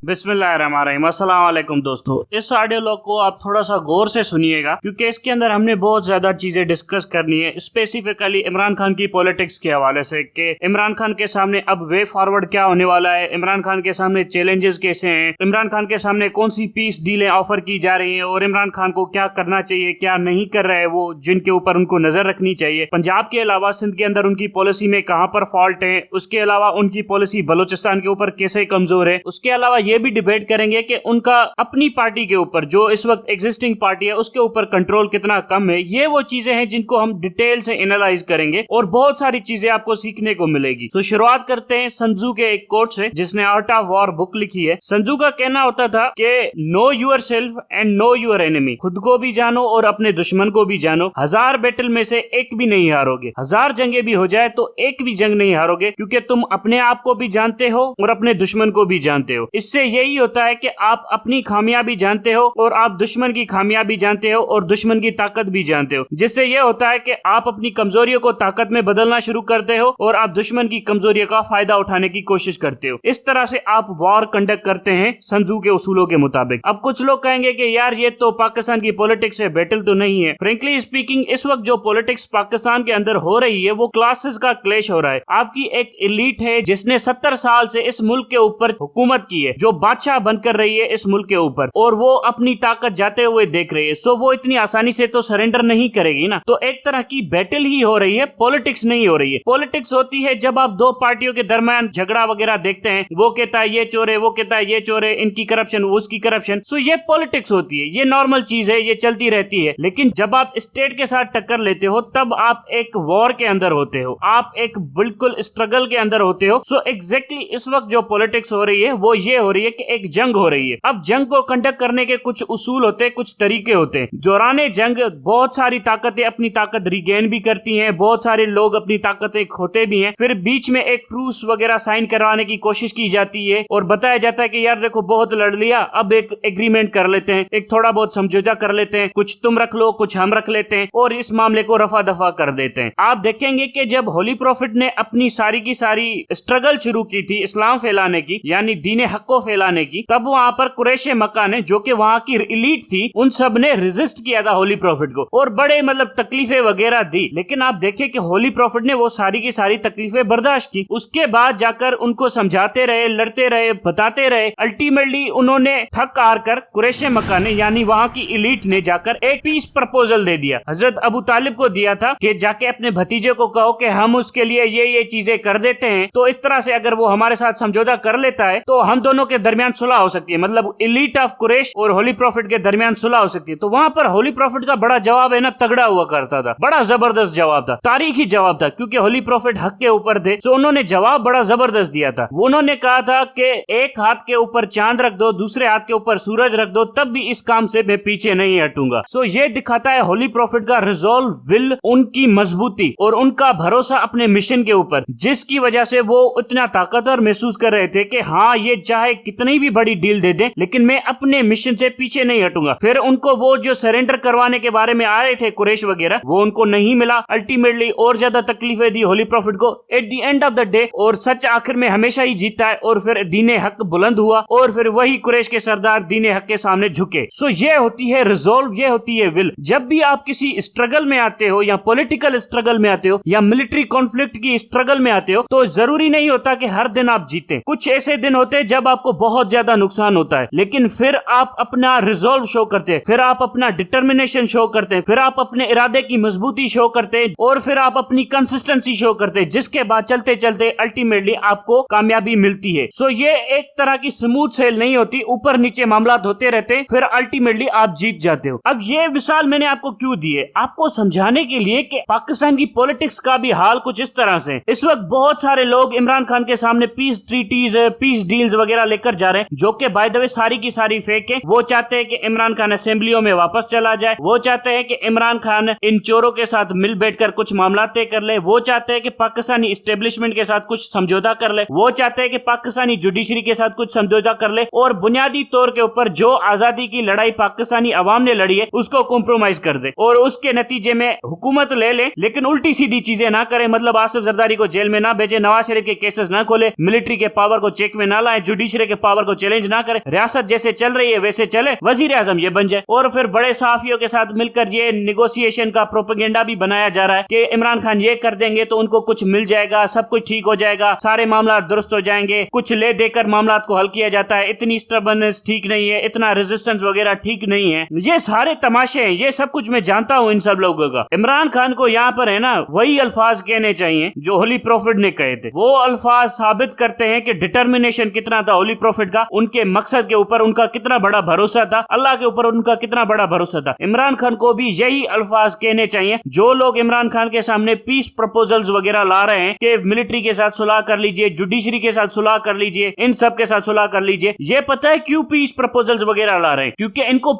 बिस्मिल्लाहिर्रहमानिर्रहीम। अस्सलाम वालेकुम दोस्तों, इस ऑडियो लॉग को आप थोड़ा सा गौर से सुनिएगा क्योंकि इसके अंदर हमने बहुत ज्यादा चीजें डिस्कस करनी है, स्पेसिफिकली इमरान खान की पॉलिटिक्स के हवाले से कि इमरान खान के सामने अब वे फॉरवर्ड क्या होने वाला है, इमरान खान के सामने चैलेंजेस कैसे हैं, इमरान खान के सामने कौन सी पीस डीलें ऑफर की जा रही हैं और इमरान खान को क्या करना चाहिए, क्या नहीं कर रहे हैं वो, जिनके ऊपर उनको नजर रखनी चाहिए। पंजाब के अलावा सिंध के अंदर उनकी पॉलिसी में कहां पर फॉल्ट है, उसके अलावा उनकी पॉलिसी बलोचिस्तान के ऊपर कैसे कमजोर है। उसके अलावा ये भी डिबेट करेंगे कि उनका अपनी पार्टी के ऊपर, जो इस वक्त एग्जिस्टिंग पार्टी है, उसके ऊपर कंट्रोल कितना कम है। ये वो चीजें हैं जिनको हम डिटेल से एनालाइज करेंगे और बहुत सारी चीजें आपको सीखने को मिलेगी। तो शुरुआत करते हैं संजू के एक कोट से जिसने आर्ट ऑफ वॉर बुक लिखी है। संजू का कहना होता था कि know yourself and know your enemy, खुद को भी जानो और अपने दुश्मन को भी जानो। 1000 बैटल में से एक भी नहीं हारोगे, 1000 जंगे भी हो जाए तो एक भी जंग नहीं हारोगे, क्योंकि तुम अपने आप को भी जानते हो और अपने दुश्मन को भी जानते हो। इससे यही होता है कि आप अपनी खामियाबी जानते हो और आप दुश्मन की खामियाबी जानते हो और दुश्मन की ताकत भी जानते हो, जिससे यह होता है कि आप अपनी कमजोरियों को ताकत में बदलना शुरू करते हो और आप दुश्मन की कमजोरियों का फायदा उठाने की कोशिश करते हो। इस तरह से आप वॉर कंडक्ट करते हैं संजू के उसूलों के मुताबिक। अब कुछ लोग कहेंगे कि यार ये तो पाकिस्तान की पॉलिटिक्स है, बैटल तो नहीं है। फ्रेंकली स्पीकिंग, इस वक्त जो पॉलिटिक्स पाकिस्तान के अंदर हो रही है वो क्लासेस का क्लेश हो रहा है। आपकी एक एलीट है जिसने 70 साल से इस मुल्क के ऊपर हुकूमत की है, जो बादशाह बनकर रही है इस मुल्क के ऊपर, और वो अपनी ताकत जाते हुए देख रही है। सो वो इतनी आसानी से तो सरेंडर नहीं करेगी ना। तो एक तरह की बैटल ही हो रही है, पॉलिटिक्स नहीं हो रही है। पॉलिटिक्स होती है जब आप दो पार्टियों के दरमियान झगड़ा वगैरह देखते हैं, वो कहता है ये चोर है, वो कहता है ये चोर है, इनकी करप्शन, उसकी करप्शन। सो ये पॉलिटिक्स होती है, ये नॉर्मल चीज है, ये चलती रहती है। लेकिन जब आप स्टेट के साथ टक्कर लेते हो तब आप एक वॉर के अंदर होते हो, आप एक बिल्कुल स्ट्रगल के अंदर होते हो। सो एग्जैक्टली इस वक्त जो पॉलिटिक्स हो रही है वो ये हो रही है कि एक जंग हो रही है। अब जंग को कंडक्ट करने के कुछ उसूल होते हैं, कुछ तरीके होते हैं। दौराने जंग बहुत सारी ताकतें अपनी ताकत रिगेन भी करती हैं, बहुत सारे लोग अपनी ताकतें खोते भी हैं। फिर बीच में एक ट्रूस वगैरह साइन करवाने की कोशिश की जाती है और बताया जाता है कि यार देखो बहुत लड़ लिया, अब एक एग्रीमेंट कर लेते हैं, एक थोड़ा बहुत समझौता कर लेते हैं, कुछ तुम रख लो कुछ हम रख लेते हैं और इस मामले को रफा दफा कर देते हैं। आप देखेंगे कि जब होली प्रॉफिट ने अपनी सारी की सारी स्ट्रगल शुरू की थी इस्लाम फैलाने की, यानी दीन हक को फैलाने की, तब वहां पर कुरैश मक्का ने, जो कि वहां की एलीट थी, उन सब ने रेजिस्ट किया था होली प्रॉफिट को और बड़े तकलीफें वगैरह दी। लेकिन आप देखें कि होली प्रॉफिट ने वो सारी की सारी तकलीफें बर्दाश्त की, उसके बाद जाकर उनको समझाते रहे, लड़ते रहे, बताते रहे। अल्टीमेटली उन्होंने थक हार कर कुरैश मक्का ने, यानी वहां की एलीट ने, जाकर एक पीस प्रपोजल दे दिया, हजरत अबू तालिब को दिया था कि जाके अपने भतीजे को कहो कि हम उसके लिए ये चीजें कर देते हैं, तो इस तरह से अगर वो हमारे साथ समझौता कर लेता है तो हम दोनों के दरमियान सुलह हो सकती है, मतलब एलीट ऑफ कुरैश और होली प्रॉफिट के दरमियान सुलह हो सकती है। तो वहां पर होली प्रॉफिट का बड़ा जवाब है ना, तगड़ा हुआ करता था, बड़ा जबरदस्त जवाब था, तारीखी जवाब था, क्योंकि होली प्रॉफिट हक के ऊपर थे। तो उन्होंने जवाब बड़ा जबरदस्त दिया था। उन्होंने कहा था कि एक हाथ के ऊपर चांद रख दो, दूसरे हाथ के ऊपर सूरज रख दो, तब भी इस काम से मैं पीछे नहीं हटूंगा। सो ये दिखाता है होली प्रॉफिट का रिजॉल्व विल, उनकी मजबूती और उनका भरोसा अपने मिशन के ऊपर, जिसकी वजह से वो इतना ताकतवर महसूस कर रहे थे कि हाँ ये चाहे कितनी भी बड़ी डील दे दे लेकिन मैं अपने मिशन से पीछे नहीं हटूंगा। फिर उनको वो जो सरेंडर करवाने के बारे में आ रहे थे कुरैश वगैरह, वो उनको नहीं मिला। अल्टीमेटली और ज्यादा तकलीफें दी होली प्रॉफिट को at the end of the day, और सच आखिर में हमेशा ही जीता है और फिर दीन हक बुलंद हुआ और फिर वही कुरैश के सरदार दीन हक के सामने झुके। सो ये होती है रिजॉल्व, ये होती है विल। जब भी आप किसी स्ट्रगल में आते हो या पॉलिटिकल स्ट्रगल में आते हो या मिलिट्री कॉन्फ्लिक्ट की स्ट्रगल में आते हो, तो जरूरी नहीं होता कि हर दिन आप जीते। कुछ ऐसे दिन होते हैं जब आपको बहुत ज्यादा नुकसान होता है, लेकिन फिर आप अपना रिजॉल्व शो करते हैं, फिर आप अपना डिटर्मिनेशन शो करते हैं, फिर आप अपने इरादे की मजबूती शो करते हैं और फिर आप अपनी कंसिस्टेंसी शो करते हैं, जिसके बाद चलते चलते अल्टीमेटली आपको कामयाबी मिलती है। सो ये एक तरह की स्मूथ सेल नहीं होती, ऊपर नीचे मामला होते रहते हैं, फिर अल्टीमेटली आप जीत जाते हो। अब ये मिसाल मैंने आपको क्यों दी है? आपको समझाने के लिए कि पाकिस्तान की पॉलिटिक्स का भी हाल कुछ इस तरह से। इस वक्त बहुत सारे लोग इमरान खान के सामने पीस ट्रीटीज, पीस डील्स वगैरह लेकर जा रहे हैं, जो कि बाय द वे सारी की सारी फेक है। वो चाहते हैं कि इमरान खान असेंबलियों में वापस चला जाए, वो चाहते हैं कि इमरान खान इन चोरों के साथ मिल बैठकर कुछ मामला तय कर ले, वो चाहते हैं कि पाकिस्तानी एस्टेब्लिशमेंट के साथ कुछ समझौता कर ले, वो चाहते हैं कि पाकिस्तानी जुडिशरी के साथ कुछ समझौता कर ले और बुनियादी तौर के ऊपर जो आजादी की लड़ाई पाकिस्तानी अवाम ने लड़ी है उसको कॉम्प्रोमाइज कर दे और उसके नतीजे में हुकूमत ले ले, लेकिन उल्टी सीधी चीजें ना करे। मतलब आसिफ जरदारी को जेल में ना भेजे, नवाज शरीफ के केसेस ना खोले, मिलिट्री के पावर को चेक में ना लाए, जुडिशरी के के पावर को चैलेंज ना करे, रियासत जैसे चल रही है वैसे चले, वजीर आजम ये बन जाए। और फिर बड़े सहाफियों के साथ मिलकर ये निगोशिएशन का प्रोपेगेंडा भी बनाया जा रहा है कि इमरान खान ये कर देंगे तो उनको कुछ मिल जाएगा, सब कुछ ठीक हो जाएगा, सारे मामला दुरुस्त हो जाएंगे, कुछ ले देकर मामला को हल किया जाता है, इतनी स्टबर्नेस ठीक नहीं है, इतना रेजिस्टेंस वगैरह ठीक नहीं है। ये सारे तमाशे हैं, ये सब कुछ मैं जानता हूं इन सब लोगों का। इमरान खान को यहाँ पर है ना वही अल्फाज कहने चाहिए जो होली प्रॉफिट ने कहे थे। वो अल्फाज साबित करते हैं कि डिटर्मिनेशन कितना था होली प्रॉफिट का, उनके मकसद के ऊपर उनका कितना बड़ा भरोसा था, अल्लाह के ऊपर उनका कितना बड़ा भरोसा था। इमरान खान को भी यही अल्फाज कहने चाहिए। जो लोग इमरान खान के सामने पीस प्रपोजल्स वगैरह ला रहे हैं कि मिलिट्री के साथ सुलह कर लीजिए, जुडिशरी के साथ सुलह कर लीजिए, इन सब के साथ सुलह कर लीजिए, ये पता है क्यों पीस प्रपोजल्स वगैरह ला रहे हैं? क्योंकि इनको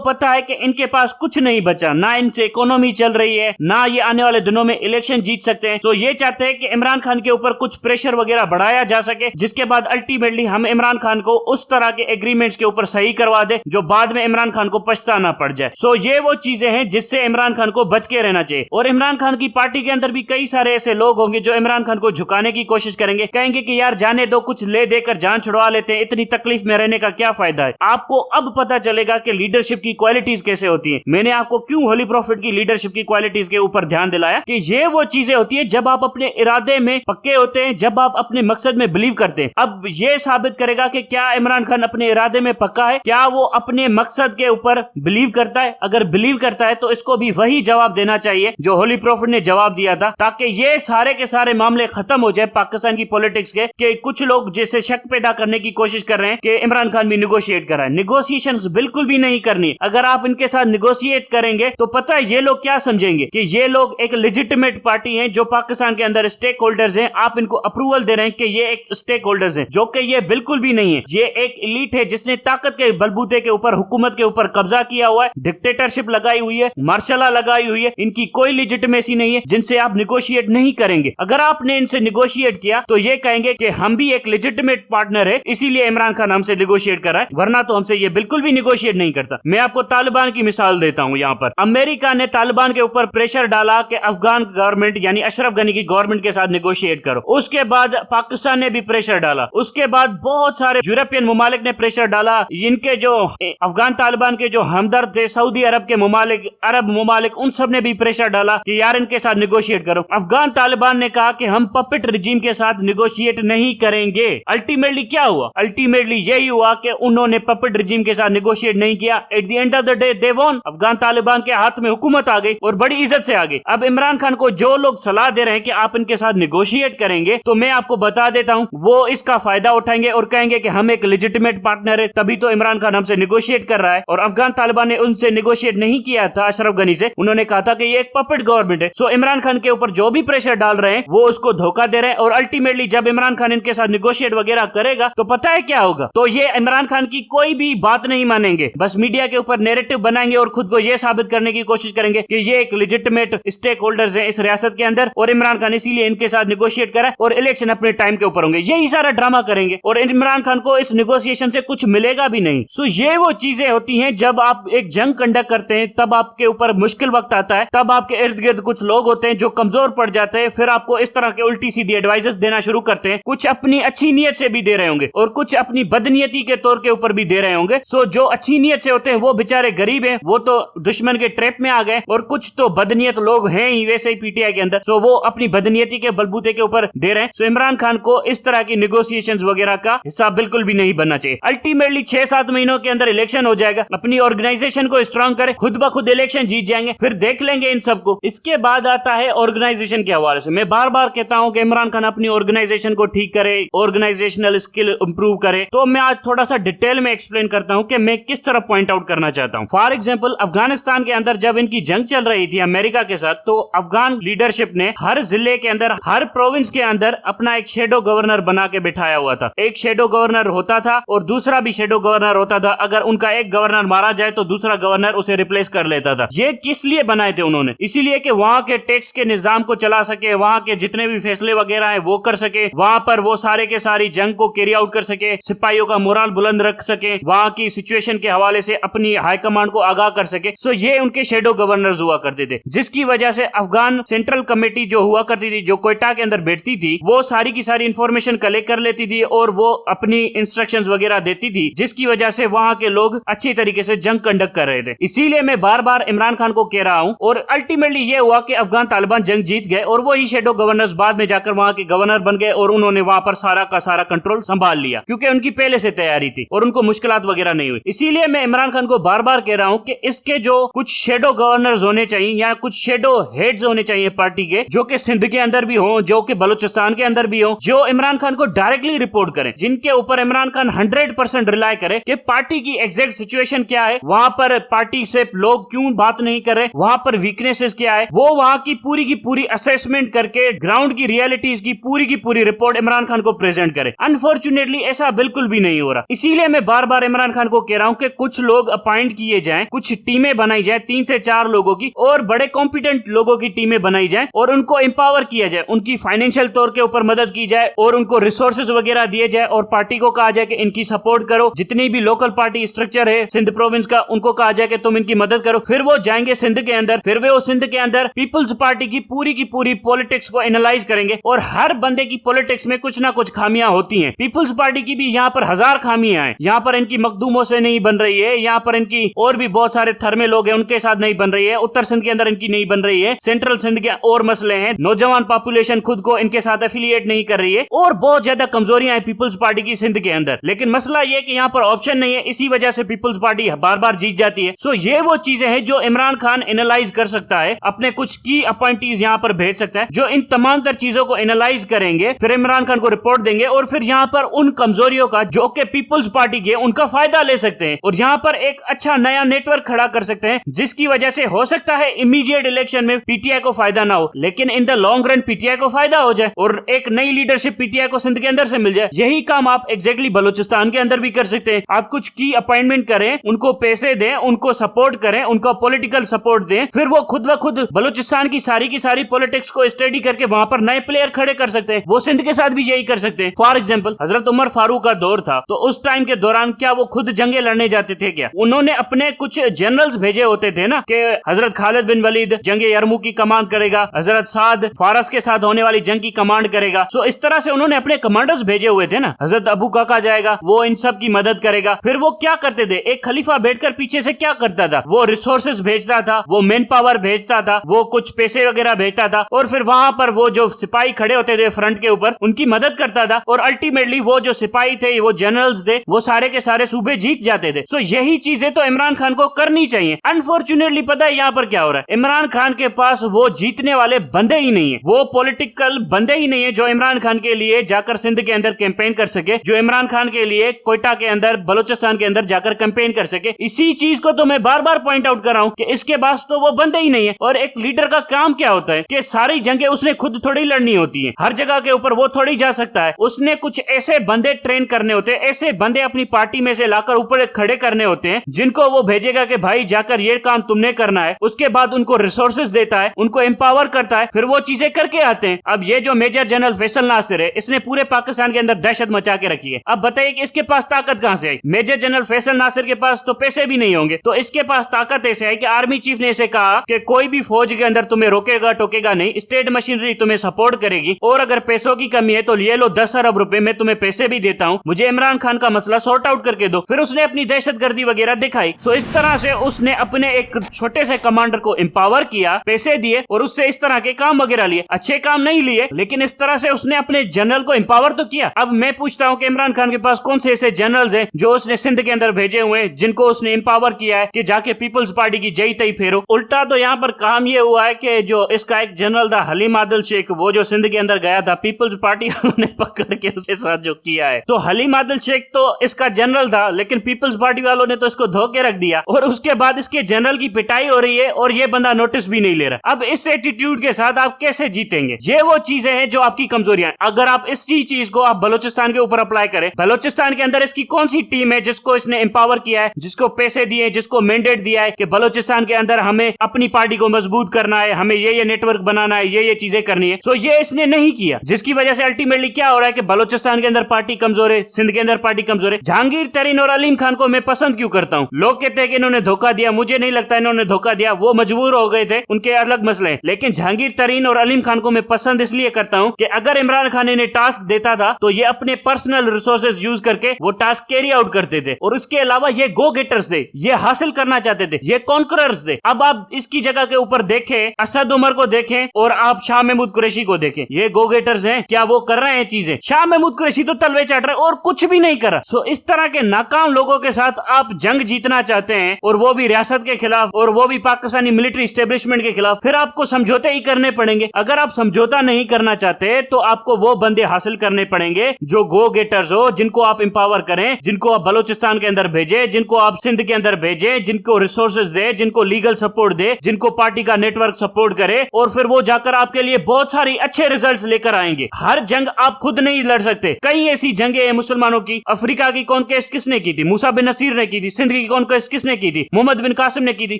पता है कि इनके पास कुछ नहीं बचा, ना इनसे इकोनॉमी चल रही है, ना ये आने वाले दिनों में इलेक्शन जीत सकते हैं। तो ये चाहते हैं कि इमरान खान के ऊपर कुछ प्रेशर वगैरह बढ़ाया जा सके, जिसके बाद अल्टीमेटली हम इमरान खान को उस तरह के एग्रीमेंट्स के ऊपर सही करवा दे जो बाद में इमरान खान को पछताना पड़ जाए। सो ये वो चीजें हैं जिससे इमरान खान को बच के रहना चाहिए। और इमरान खान की पार्टी के अंदर भी कई सारे ऐसे लोग होंगे जो इमरान खान को झुकाने की कोशिश करेंगे, कहेंगे कि यार जाने दो, कुछ ले देकर जान छुड़वा लेते हैं, इतनी तकलीफ में रहने का क्या फायदा है। आपको अब पता चलेगा कि लीडरशिप की क्वालिटीज कैसे होती है। मैंने आपको क्यों होली प्रॉफिट की लीडरशिप की क्वालिटीज के ऊपर ध्यान दिलाया कि ये वो चीजें होती है जब आप अपने इरादे में पक्के होते हैं, जब आप अपने मकसद में बिलीव करते हैं। अब ये साबित करेगा कि क्या इमरान खान अपने इरादे में पक्का है, क्या वो अपने मकसद के ऊपर बिलीव करता है। अगर बिलीव करता है तो इसको भी वही जवाब देना चाहिए जो होली प्रॉफिट ने जवाब दिया था, ताकि ये सारे के सारे मामले खत्म हो जाए पाकिस्तान की पॉलिटिक्स के। कि कुछ लोग जैसे शक पैदा करने की कोशिश कर रहे हैं कि इमरान खान भी निगोशिएट कर रहा है। निगोशिएशंस बिल्कुल भी नहीं करनी। अगर आप इनके साथ निगोशिएट करेंगे तो पता है ये लोग क्या समझेंगे कि ये लोग एक लेजिटिमेट पार्टी है जो पाकिस्तान के अंदर स्टेक होल्डर्स हैं। आप इनको अप्रूवल दे रहे हैं कि ये एक स्टेक होल्डर्स हैं, जो कि ये बिल्कुल भी नहीं है। ये एक एलीट है जिसने ताकत के बलबूते के ऊपर हुकूमत के ऊपर कब्जा किया हुआ है, डिक्टेटरशिप लगाई हुई है, मार्शल लॉ लगाई हुई है। इनकी कोई लेजिटिमेसी नहीं है जिनसे आप निगोशिएट नहीं करेंगे। अगर आपने इनसे निगोशिएट किया तो ये कहेंगे कि हम भी एक लेजिटिमेट पार्टनर है, इसीलिए इमरान खान हमसे निगोशिएट कर रहा है, वरना तो हमसे ये बिल्कुल भी निगोशिएट नहीं करता। मैं आपको तालिबान की मिसाल देता हूं। यहाँ पर अमेरिका ने तालिबान के ऊपर प्रेशर डाला कि अफगान गवर्नमेंट यानी अशरफ गनी की गवर्नमेंट के साथ निगोशिएट करो। उसके बाद पाकिस्तान ने भी प्रेशर डाला। उसके बाद बहुत सारे यूरोपियन ममालिक ने प्रेशर डाला। इनके जो अफगान तालिबान के जो हमदर्द थे, सऊदी अरब के ममालिक, अरब ममालिक, उन सब ने भी प्रेशर डाला कि यार इनके साथ निगोशिएट करो। अफगान तालिबान ने कहा कि हम पपेट रिजीम के साथ निगोशिएट नहीं करेंगे। अल्टीमेटली क्या हुआ? अल्टीमेटली यही हुआ कि उन्होंने पपेट रिजीम के साथ निगोशिएट नहीं किया। At the end of the day they won. Afghan Taliban के हाथ में हुकूमत आ गई और बड़ी इज्जत से आ गई। अब इमरान खान को जो लोग सलाह दे रहे हैं कि आप इनके साथ निगोशिएट करेंगे, तो मैं आपको बता देता हूं वो इसका फायदा उठाएंगे और कहेंगे कि हम एक लेजिटिमेट पार्टनर है, तभी तो इमरान खान हमसे निगोशिएट कर रहा है। और अफगान तालिबान ने उनसे निगोशिएट नहीं किया था अशरफ गनी से, उन्होंने कहा था कि ये एक पपेट गवर्नमेंट है। सो इमरान खान के ऊपर जो भी प्रेशर डाल रहे हैं वो उसको धोखा दे रहे हैं। और अल्टीमेटली जब इमरान खान इनके साथ निगोशिएट वगैरह करेगा तो पता है क्या होगा? तो ये इमरान खान की कोई भी बात नहीं मानेंगे, बस मीडिया के ऊपर नैरेटिव बनाएंगे और खुद को ये साबित करने की कोशिश करेंगे कि ये एक लेजिटिमेट स्टेक होल्डर्स हैं इस रियासत के अंदर और इमरान खान इसीलिए इनके साथ निगोशिएट करा और इलेक्शन अपने टाइम के ऊपर होंगे। यही सारा ड्रामा करेंगे और इमरान खान को इस निगोशिएशन से कुछ मिलेगा भी नहीं। सो ये वो चीजें होती हैं जब आप एक जंग कंडक्ट करते हैं, तब आपके ऊपर मुश्किल वक्त आता है, तब आपके इर्द गिर्द कुछ लोग होते हैं जो कमजोर पड़ जाते हैं, फिर आपको इस तरह के उल्टी सीधी एडवाइजेस देना शुरू करते हैं। कुछ अपनी अच्छी नीयत से भी दे रहे होंगे और कुछ अपनी बदनीयती के तौर के ऊपर भी दे रहे होंगे। सो जो अच्छी नीयत से होते हैं वो बेचारे गरीब हैं, वो तो दुश्मन के ट्रैप में आ गए, और कुछ तो बदनीयत लोग हैं ही वैसे ही पीटीआई के अंदर। सो वो अपनी बदनीयती के बलबूते के ऊपर दे रहे हैं। सो इमरान खान को इस तरह की निगोशिएशंस वगैरह का हिस्सा बिल्कुल भी नहीं बनना चाहिए। अल्टीमेटली 6-7 महीनों के अंदर इलेक्शन हो जाएगा, अपनी ऑर्गेनाइजेशन को स्ट्रांग करे, खुद ब खुद इलेक्शन जीत जाएंगे, फिर देख लेंगे इन सबको। इसके बाद आता है ऑर्गेनाइजेशन के हवाले से। मैं बार बार कहता हूं कि इमरान खान अपनी ऑर्गेनाइजेशन को ठीक करे, ऑर्गेनाइजेशनल स्किल इंप्रूव करे। तो मैं आज थोड़ा सा डिटेल में एक्सप्लेन करता हूं कि मैं किस तरह पॉइंट आउट करना चाहता हूं। फॉर एग्जांपल, अफगानिस्तान के अंदर जब इनकी जंग चल रही थी अमेरिका के साथ, तो अफगान लीडरशिप ने हर जिले के अंदर, हर प्रोविंस के अंदर अपना एक शेडो गवर्नर बना के बिठाया हुआ था। एक शेडो गवर्नर होता था और दूसरा भी शेडो गवर्नर होता था। अगर उनका एक गवर्नर मारा जाए तो दूसरा गवर्नर उसे रिप्लेस कर लेता था। ये किस लिए बनाए थे उन्होंने? इसीलिए कि वहां के टैक्स के निजाम को चला सके, वहां के जितने भी फैसले वगैरह है वो कर सके, वहां पर वो सारे के सारी जंग को कैरी आउट कर सके, सिपाहियों का मोरल बुलंद रख सके, वहां की सिचुएशन के हवाले से अपनी हाई कमांड को आगाह कर सके। सो ये उनके शेडो गवर्नर्स हुआ करते थे, जिसकी वजह से अफगान सेंट्रल कमेटी जो हुआ करती थी, जो क्वेटा के अंदर बैठती थी, वो सारी की सारी इंफॉर्मेशन कलेक्ट कर लेती थी और वो अपनी इंस्ट्रक्शंस वगैरह देती थी, जिसकी वजह से वहां के लोग अच्छी तरीके से जंग कंडक्ट कर रहे थे। इसीलिए मैं बार बार इमरान खान को कह रहा हूं, और अल्टीमेटली ये हुआ कि अफगान तालिबान जंग जीत गए और वो ही शेडो गवर्नर्स बाद में जाकर वहां के गवर्नर बन गए और उन्होंने वहां पर सारा का सारा कंट्रोल संभाल लिया, क्योंकि उनकी पहले से तैयारी थी और उनको मुश्किलात वगैरह नहीं हुई। इसीलिए मैं इमरान खान को बार बार कह रहा हूं कि इसके जो कुछ शेडो गवर्नर्स होने चाहिए या कुछ शेडो हेड्स होने चाहिए पार्टी के, जो कि सिंध के अंदर भी हो, जो कि बलूचिस्तान के अंदर भी हो, जो इमरान खान को डायरेक्टली रिपोर्ट करें, जिनके ऊपर इमरान खान 100% रिलाय करे कि पार्टी की एग्जैक्ट सिचुएशन क्या है, वहां पर पार्टी से लोग क्यों बात नहीं कर रहे, वहां पर वीकनेसेस क्या है, वो वहां की पूरी असेसमेंट करके ग्राउंड की रियलिटीज की पूरी रिपोर्ट इमरान खान को प्रेजेंट करे। अनफॉर्चुनेटली ऐसा बिल्कुल भी नहीं हो रहा। इसीलिए मैं बार बार इमरान खान को कह रहा हूं कि कुछ लोग अपॉइंट किए जाएं, कुछ टीमें बनाई जाए 3 से 4 लोगों की, और बड़े कॉम्पिटेंट लोगों की टीमें बनाई जाए और उनको एम्पावर किया जाए, उनकी फाइनेंशियल तौर के ऊपर मदद की जाए और उनको रिसोर्सेज वगैरह दिए जाए और पार्टी को कहा जाए कि इनकी सपोर्ट करो। जितनी भी लोकल पार्टी स्ट्रक्चर है सिंध प्रोविंस का, उनको कहा जाए कि तुम इनकी मदद करो। फिर वो जाएंगे सिंध के अंदर, फिर वो सिंध के अंदर पीपल्स पार्टी की पूरी पॉलिटिक्स को एनालाइज करेंगे, और हर बंदे की पॉलिटिक्स में कुछ ना कुछ खामियां होती हैं। पीपल्स पार्टी की भी यहाँ पर 1000 खामियां हैं। यहाँ पर इनकी मखदूमों से नहीं बन रही है, यहाँ पर इनकी और भी बहुत सारे थर्मे लोग हैं उनके साथ नहीं बन रही है, उत्तर सिंध के अंदर इनकी नहीं बन रही है, सेंट्रल सिंध के और मसले हैं, नौजवान पॉपुलेशन खुद को इनके साथ एफिलिएट नहीं कर रही है, और बहुत ज्यादा कमजोरियां हैं पीपल्स पार्टी की सिंध के अंदर। लेकिन मसला ये कि यहाँ पर ऑप्शन नहीं है, इसी वजह से पीपल्स पार्टी बार बार जीत जाती है। सो ये वो चीजें हैं जो इमरान खान एनालाइज कर सकता है, अपने कुछ की अपॉइंटीज यहाँ पर भेज सकता है जो इन तमाम तर चीजों को एनालाइज करेंगे, फिर इमरान खान को रिपोर्ट देंगे और फिर यहाँ पर उन कमजोरियों का जो कि पीपल्स पार्टी के उनका फायदा ले सकते हैं और यहाँ पर एक अच्छा नया नेटवर्क खड़ा कर सकते हैं, जिसकी वजह से हो सकता है इमीडिएट इलेक्शन में पीटीआई को फायदा ना हो, लेकिन in the long run PTI को फायदा हो जाए और एक नई लीडरशिप पीटीआई को सिंध के अंदर से मिल जाए। यही काम आप एग्जैक्टली बलूचिस्तान के अंदर भी कर सकते हैं। आप कुछ की अपॉइंटमेंट करें, उनको पैसे दें, उनको सपोर्ट करें, उनको पॉलिटिकल सपोर्ट दें, फिर वो खुद ब खुद बलूचिस्तान की सारी पॉलिटिक्स को स्टडी करके वहां पर नए प्लेयर खड़े कर सकते हैं। वो सिंध के साथ भी यही कर सकते हैं। फॉर एग्जांपल हजरत उमर फारूक का दौर था, तो उस टाइम के दौरान क्या वो खुद जंगे लड़ने जाते थे? क्या उन्होंने अपने कुछ जनरल्स भेजे होते थे ना, कि हजरत खालिद बिन वलीद जंगे यरमुक की कमांड करेगा, हजरत साद फारस के साथ होने वाली जंग की कमांड करेगा। सो इस तरह से उन्होंने अपने कमांडर्स भेजे हुए थे ना। हजरत अबू काका जाएगा, वो इन सब की मदद करेगा। फिर वो क्या करते थे, एक खलीफा बैठकर पीछे से क्या करता था, वो रिसोर्सेज भेजता था, वो मैन पावर भेजता था, वो कुछ पैसे वगैरह भेजता था, और फिर वहां पर वो जो सिपाही खड़े होते थे फ्रंट के ऊपर, उनकी मदद करता था, और अल्टीमेटली वो जो सिपाही थे, वो जनरल्स थे, वो सारे के सारे सूबे जीत जाते थे। सो यही चीजें तो इमरान खान को करनी चाहिए। अनफॉर्चुनेटली पता है यहाँ पर क्या हो रहा है, इमरान खान के पास वो जीतने वाले बंदे ही नहीं है, वो पॉलिटिकल बंदे ही नहीं है जो इमरान खान के लिए जाकर सिंध के अंदर कैंपेन कर सके, जो इमरान खान के लिए कोयटा के अंदर, बलूचिस्तान के अंदर जाकर कैंपेन कर सके। इसी चीज को तो मैं बार बार पॉइंट आउट कर रहा हूँ कि इसके पास तो वो बंदे ही नहीं है। और एक लीडर का काम क्या होता है कि सारी जंगें उसने खुद थोड़ी लड़नी होती है, हर जगह के ऊपर वो थोड़ी जा सकता है। उसने कुछ ऐसे बंदे ट्रेन करने होते हैं, ऐसे बंदे अपनी पार्टी में से लाकर ऊपर खड़े करने होते हैं, जिनको वो भेजेगा कि भाई जाकर ये काम तुमने करना है। उसके बाद उनको रिसोर्सेज देता है, उनको एम्पावर करता है, फिर वो चीजें करके आते हैं। अब ये जो मेजर जनरल फैसल नासिर है, इसने पूरे पाकिस्तान के अंदर दहशत मचा के रखी है। अब बताइए कि इसके पास ताकत कहां से आई? मेजर जनरल फैसल नासिर के पास तो पैसे भी नहीं होंगे, तो इसके पास ताकत ऐसे है कि आर्मी चीफ ने इसे कहा कि कोई भी फौज के अंदर तुम्हें रोकेगा टोकेगा नहीं, स्टेट मशीनरी तुम्हें सपोर्ट करेगी, और अगर पैसों की कमी है तो ये लो 10 अरब रुपए में तुम्हें पैसे भी देता हूं, मुझे इमरान खान का मसला सॉर्ट आउट करके दो। फिर उसने अपनी दहशतगर्दी वगैरह दिखाई। सो इस तरह से उसने अपने एक छोटे से कमांडर को एम्पावर किया, पैसे दिए और उससे इस तरह के काम वगैरह लिए। अच्छे काम नहीं लिए, लेकिन इस तरह से उसने अपने जनरल को एम्पावर तो किया। अब मैं पूछता हूं कि इमरान खान के पास कौन से ऐसे जनरल्स हैं जो उसने सिंध के अंदर भेजे हुए हैं, जिनको उसने एम्पावर किया है कि जाके पीपल्स पार्टी की जई तई फेरो? उल्टा तो यहाँ पर काम ये हुआ है कि जो इसका एक जनरल था हलीम आदिल शेख, वो जो सिंध के अंदर गया था, पीपल्स पार्टी ने पकड़ के उसके साथ जो किया है, तो हलीम आदिल शेख तो इसका जनरल था, लेकिन पीपल्स पार्टी वालों ने तो इसको धोके रख दिया, और उसके बाद इसके जनरल की पिटाई हो रही है और ये बंदा नोटिस भी नहीं ले रहा। अब इस एटीट्यूड के साथ आप कैसे जीतेंगे? ये वो चीजें हैं जो आपकी कमजोरियां। अगर आप इस चीज को आप बलूचिस्तान के ऊपर अप्लाई करें, बलूचिस्तान के अंदर इसकी कौन सी टीम है जिसको इसने एम्पावर किया है, जिसको पैसे दिए, जिसको मैंडेट दिया है कि बलूचिस्तान के अंदर हमें अपनी पार्टी को मजबूत करना है, हमें ये नेटवर्क बनाना है, ये चीजें करनी है। सो ये इसने नहीं किया, जिसकी वजह से अल्टीमेटली क्या हो रहा है कि बलूचिस्तान के अंदर पार्टी कमजोर है, सिंध के अंदर पार्टी कमजोर है। जहांगीर तरीन और अलीम खान को मैं पसंद क्यों करता हूं? लोग कहते हैं कि इन्होंने धोखा दिया, मुझे नहीं लगता इन्होंने धोखा दिया, वो मजबूर हो गए थे, उनके अलग मसले। लेकिन जहांगीर तरीन और अलीम खान को मैं पसंद इसलिए करता हूं कि अगर इमरान खान इन्हें टास्क देता था तो ये अपने अपने पर्सनल रिसोर्सेज यूज करके वो टास्क कैरी आउट करते थे। और उसके अलावा ये गो गेटर्स थे, ये हासिल करना चाहते थे, ये कॉन्करर्स थे। अब आप इसकी जगह के ऊपर देखें, असद उमर को देखें और आप शाह महमूद कुरैशी को देखें, ये गो गेटर्स हैं। क्या वो कर रहे हैं चीजें? शाह महमूद कुरैशी तो तलवे चाट रहे और कुछ भी नहीं करा। सो इस तरह के नाकाम लोगों के साथ आप जंग जीतना चाहते हैं, और वो भी रियासत के खिलाफ, और वो भी पाकिस्तानी मिलिट्री एस्टेब्लिशमेंट के खिलाफ, फिर आपको समझौते ही करने पड़ेंगे। अगर आप समझौता नहीं करना चाहते तो आपको वो बंदे हासिल करने पड़ेंगे जो गो गेटर्स हो, जिनको आप एम्पावर करें, जिनको आप बलोचिस्तान के अंदर भेजे, जिनको आप सिंध के अंदर भेजे, जिनको रिसोर्सेज दे, जिनको लीगल सपोर्ट दे, जिनको पार्टी का नेटवर्क सपोर्ट करे, और फिर वो जाकर आपके लिए बहुत सारी अच्छे रिजल्ट्स लेकर आएंगे। हर जंग आप खुद नहीं लड़ सकते। कई ऐसी जंगें हैं मुसलमानों की। अफ्रीका की कॉन्क्वेस्ट किसने की थी? मूसा बिन नसीर ने की थी। सिंध की कॉन्क्वेस्ट किसने की थी? मोहम्मद बिन कासिम ने की थी।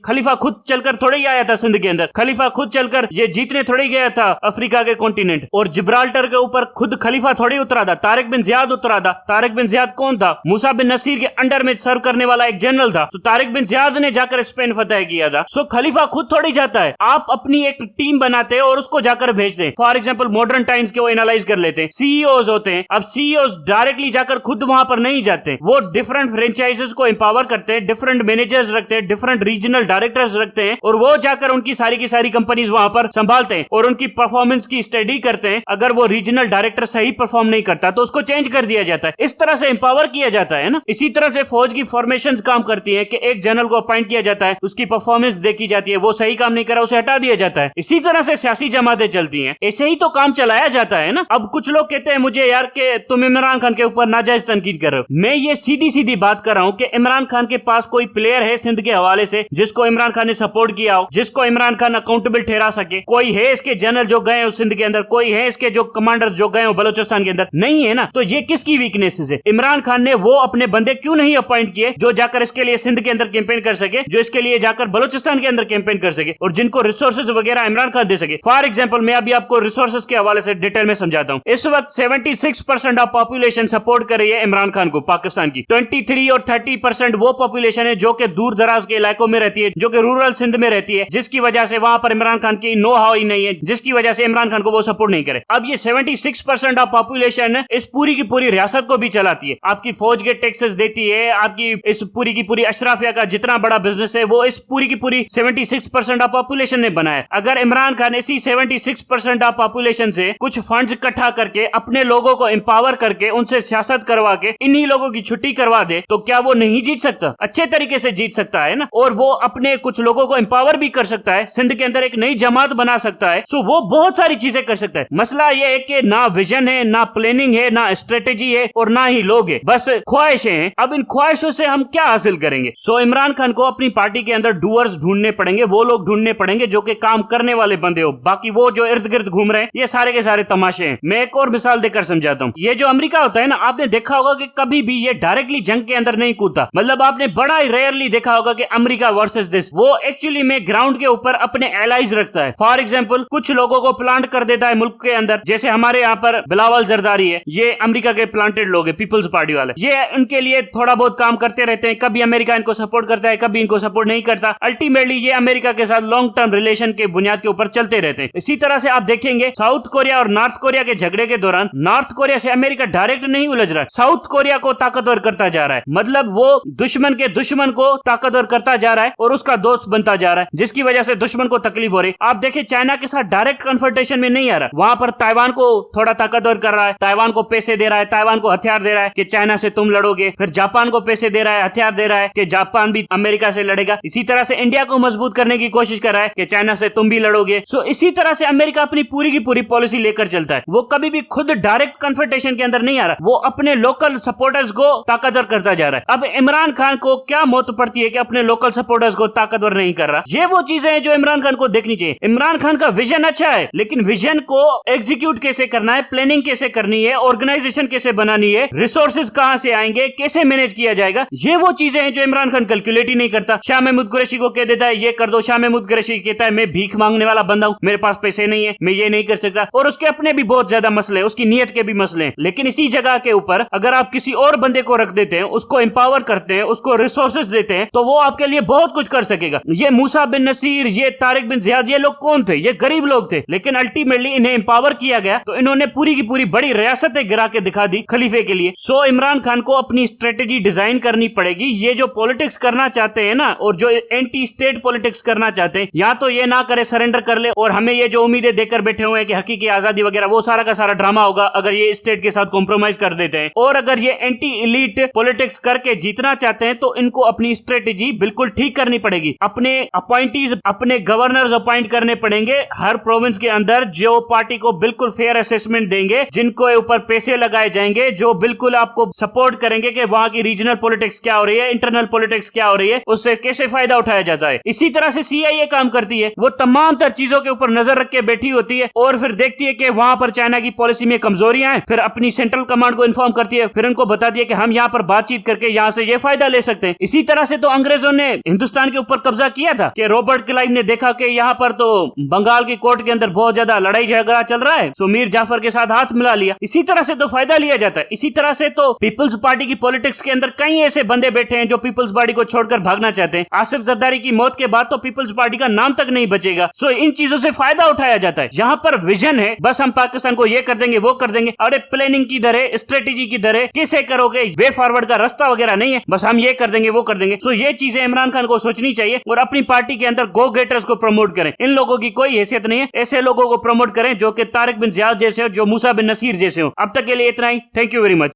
खलीफा खुद चलकर थोड़े ही आया था सिंध के अंदर, खलीफा खुद चलकर ये जीतने थोड़े गया था अफ्रीका के कॉन्टिनेंट। और जिब्राल्टर के ऊपर खुद खलीफा थोड़ी उतरा था, तारिक बिन जियाद उतरा था। तारिक बिन जियाद कौन था? मूसा बिन नसीर के अंडर में सर्व करने वाला एक जनरल था। तो तारिक बिन जियाद ने जाकर स्पेन फतह किया था। सो खलीफा खुद थोड़ी जाता है, आप अपनी एक टीम बनाते हैं और उसको जाकर भेज दें। फॉर एग्जांपल मॉडर्न टाइम्स के वो एनालाइज कर लेते हैं, सीईओज होते हैं। अब सीईओज डायरेक्टली जाकर खुद वहां पर नहीं जाते, वो डिफरेंट फ्रेंचाइजेस को एम्पावर करते हैं, डिफरेंट मैनेजर्स रखते हैं, डिफरेंट रीजनल डायरेक्टर्स रखते हैं, और वो जाकर उनकी सारी की सारी कंपनीज वहां पर संभालते हैं और उनकी परफॉर्मेंस की स्टडी करते हैं। अगर वो रीजनल डायरेक्टर सही परफॉर्म नहीं करता तो उसको चेंज कर दिया जाता है। इस तरह से एम्पावर किया जाता है ना। इसी तरह से फौज की फॉर्मेशंस काम करती है कि एक जनरल को अपॉइंट किया जाता है, उसकी परफॉर्मेंस देखी जाती है, वो सही काम नहीं करा उसे हटा दिया जाता है। इसी तरह से सियासी जमातें चलती हैं, ऐसे ही तो काम चलाया जाता है ना। अब कुछ लोग कहते हैं मुझे यार कि तुम इमरान खान के ऊपर नाजायज तनकीद कर रहे हो। मैं ये सीधी सीधी बात कर रहा हूं कि इमरान खान के पास कोई प्लेयर है सिंध के हवाले से जिसको इमरान खान ने सपोर्ट किया हो, जिसको इमरान खान अकाउंटेबल ठहरा सके? कोई है इसके जनरल जो गए हो सिंध के अंदर? कोई है इसके जो कमांडर जो गए हो बलोचिस्तान के अंदर? नहीं है ना। तो ये किसकी वीकनेस है? इमरान खान ने वो अपने बंदे क्यों नहीं अपॉइंट किए जो जाकर इसके लिए सिंध के अंदर कैंपेन कर सके, जो इसके लिए जाकर बलोचिस्तान के अंदर कैंपेन कर सके, और जिनको रिसोर्सेज वगैरह इमरान खान दे सके? फॉर एग्जांपल मैं अभी आपको रिसोर्सेज के हवाले से डिटेल में समझाता हूं। इस वक्त 76% ऑफ पॉपुलेशन सपोर्ट कर रही है इमरान खान को पाकिस्तान की। 23 और 30% वो पॉपुलेशन है जो कि दूर दराज के इलाकों में रहती है, जो कि रूरल सिंध में रहती है, जिसकी वजह से वहां पर इमरान खान की नो हाउ ही नहीं है, जिसकी वजह से इमरान खान को वो सपोर्ट नहीं करे। अब ये 76% ऑफ पॉपुलेशन इस पूरी की पूरी रियासत को भी चलाती है, आपकी फौज के टैक्सेस देती है, आपकी इस पूरी की पूरी अशराफिया का जितना बड़ा बिजनेस है वो इस पूरी की पूरी 76% ऑफ पॉपुलेशन ने बनाया। अगर इमरान खान इसी 76% ऑफ पॉपुलेशन से कुछ फंड्स इकट्ठा करके अपने लोगों को एम्पावर करके उनसे सियासत करवा के इन्हीं लोगों की छुट्टी करवा दे तो क्या वो नहीं जीत सकता? अच्छे तरीके से जीत सकता है ना। और वो अपने कुछ लोगों को एम्पावर भी कर सकता है, सिंध के अंदर एक नई जमात बना सकता है। सो वो बहुत सारी चीजें कर सकता है। मसला ये है कि ना विजन है, ना प्लानिंग है, ना स्ट्रेटेजी है, और ना ही लोग है, बस ख्वाहिशें हैं। अब इन ख्वाहिशों से हम क्या हासिल करेंगे? सो इमरान खान को अपनी पार्टी के अंदर डूअर्स ढूंढने पड़ेंगे, वो लोग ढूंढने पड़ेंगे जो कि काम करने वाले बंदे हो। बाकी वो जो इर्द गिर्द घूम रहे हैं ये सारे के सारे तमाशे हैं। मैं एक और मिसाल देकर समझाता हूँ। ये जो अमेरिका होता है ना, आपने देखा होगा कि कभी भी ये डायरेक्टली जंग के अंदर नहीं कूदता। मतलब आपने बड़ा ही रेयरली देखा होगा कि अमेरिका वर्सेस दिस, वो एक्चुअली में ग्राउंड के ऊपर अपने एलाइज रखता है। फॉर एग्जांपल कुछ लोगों को प्लांट कर देता है मुल्क के अंदर, जैसे हमारे यहाँ पर बिलावल जरदारी है, ये अमेरिका के प्लांटेड लोग हैं, पीपल्स पार्टी वाले। ये उनके लिए थोड़ा बहुत काम करते रहते हैं, कभी अमेरिका इनको सपोर्ट करता है, कभी इनको सपोर्ट नहीं करता। अल्टीमेटली ये अमेरिका के साथ लॉन्ग टर्म रिलेशन के बुनियाद के ऊपर चलते रहते हैं। इसी तरह से आप देखेंगे साउथ कोरिया और नॉर्थ कोरिया के झगड़े के दौरान नॉर्थ कोरिया से अमेरिका डायरेक्ट नहीं उलझ रहा है, साउथ कोरिया को ताकतवर करता जा रहा है। मतलब वो दुश्मन के दुश्मन को ताकतवर करता जा रहा है और उसका दोस्त बनता जा रहा है, जिसकी वजह से दुश्मन को तकलीफ हो रही। आप देखिए चाइना के साथ डायरेक्ट कन्फ्रंटेशन में नहीं आ रहा, वहां पर ताइवान को थोड़ा ताकतवर कर रहा है, ताइवान को पैसे दे रहा है, ताइवान को हथियार दे रहा है कि चाइना से तुम लड़ोगे। फिर जापान को पैसे दे रहा है, हथियार दे रहा है कि जापान भी अमेरिका से लड़ेगा। इसी तरह से इंडिया को मजबूत करने की कोशिश कर रहा है कि चाइना से तुम भी लड़ोगे। सो इसी तरह से अमेरिका अपनी पूरी की पूरी पॉलिसी लेकर चलता है। वो कभी भी खुद डायरेक्ट कन्फ्रंटेशन के अंदर नहीं आ रहा, वो अपने लोकल सपोर्टर्स को ताकतवर करता जा रहा है। अब इमरान खान को क्या मौत पड़ती है कि अपने लोकल सपोर्टर्स को ताकतवर नहीं कर रहा? ये वो चीजें हैं जो इमरान खान को देखनी चाहिए। इमरान खान का विजन अच्छा है, लेकिन विजन को एग्जीक्यूट कैसे करना है, प्लानिंग कैसे करनी है, ऑर्गेनाइजेशन कैसे बनानी है, रिसोर्सेज कहां से आएंगे, कैसे मैनेज किया जाएगा, ये वो चीजें हैं जो इमरान खान कैलकुलेट ही नहीं करता। शाह महमूद कुरैशी को कह देता है ये कर दो, शाह महमूद कुरैशी कहता है मैं भीख मांगने वाला बंदा हूं, मेरे पास पैसे नहीं है, मैं ये नहीं कर सकता। और उसके अपने भी बहुत ज्यादा मसले हैं, उसकी नीयत के भी मसले हैं। लेकिन इसी जगह के ऊपर अगर आप किसी और बंदे को रख देते हैं, उसको एम्पावर करते हैं, उसको रिसोर्सेज देते हैं, तो वो आपके लिए बहुत कुछ कर सकेगा। ये मूसा बिन नसीर, ये तारिक बिन जियाद, ये लोग कौन थे? ये गरीब लोग थे, लेकिन अल्टीमेटली इन्हें एम्पावर किया गया तो इन्होंने पूरी की पूरी बड़ी रियासतें गिरा के दिखा दी खलीफे के लिए। सो इमरान खान को अपनी स्ट्रेटेजी डिजाइन करनी पड़ेगी। ये जो पॉलिटिक्स करना चाहते हैं ना, और जो एंटी स्टेट पॉलिटिक्स करना चाहते हैं, या तो ये ना करे, सरेंडर कर ले और हमें ये जो उम्मीदें देकर बैठे हुए हैं कि हकीकी आजादी वगैरह, वो सारा का सारा ड्रामा होगा अगर ये स्टेट के साथ कॉम्प्रोमाइज कर देते हैं। और अगर ये एंटी इलीट पॉलिटिक्स करके जीतना चाहते हैं तो इनको अपनी स्ट्रेटेजी बिल्कुल ठीक करनी पड़ेगी। अपने अपॉइंटीज, अपने गवर्नर्स अपॉइंट करने पड़ेंगे हर प्रोविंस के अंदर, जो पार्टी को बिल्कुल फेयर असेसमेंट देंगे, जिनको ऊपर पैसे लगाए जाएंगे, जो बिल्कुल आपको सपोर्ट करेंगे कि वहां की रीजनल पॉलिटिक्स क्या हो रही है, इंटरनल पॉलिटिक्स क्या हो रही है, उससे कैसे फायदा उठाया जाता है। इसी तरह से सीआईए काम करती है। वो तमाम तर चीजों के ऊपर नजर रख के बैठी होती है और फिर देखती है कि वहां पर चाइना की पॉलिसी में कमजोरियां हैं, फिर अपनी सेंट्रल कमांड को इन्फॉर्म करती है, फिर उनको बता दिया कि हम यहाँ पर बातचीत करके यहाँ से ये फायदा ले सकते हैं। इसी तरह से तो अंग्रेजों ने हिंदुस्तान के ऊपर कब्जा किया था कि रॉबर्ट क्लाइव ने देखा कि यहाँ पर तो बंगाल की कोर्ट के अंदर बहुत ज्यादा लड़ाई झगड़ा चल रहा है, सो मीर जाफर के साथ हाथ मिला लिया। इसी तरह से तो फायदा लिया जाता है। इसी तरह से तो पीपल्स पार्टी की पॉलिटिक्स के अंदर कई ऐसे बंदे बैठे हैं जो पीपल्स पार्टी को छोड़कर भागना चाहते हैं। आसिफ जरदारी की मौत के बाद तो पीपल्स पार्टी का नाम तक नहीं बचेगा। सो इन चीजों से फायदा उठाया जाता है। जहां पर विजन है, बस हम पाकिस्तान को ये कर देंगे, वो कर देंगे, अरे प्लानिंग किधर है, स्ट्रेटेजी किधर है, कैसे करोगे, वे फॉरवर्ड का रास्ता वगैरह नहीं है, बस हम ये कर देंगे, वो कर देंगे। सो ये चीजें इमरान खान को सोचनी चाहिए और अपनी पार्टी के अंदर गो गेटर्स को प्रमोट करें। इन लोगों की कोई हैसियत नहीं है, ऐसे लोगों को प्रमोट करें जो कि तारिक बिन जियाद जैसे हो, जो मूसा बिन नसीर जैसे हो। अब तक के लिए इतना ही। Thank you very much.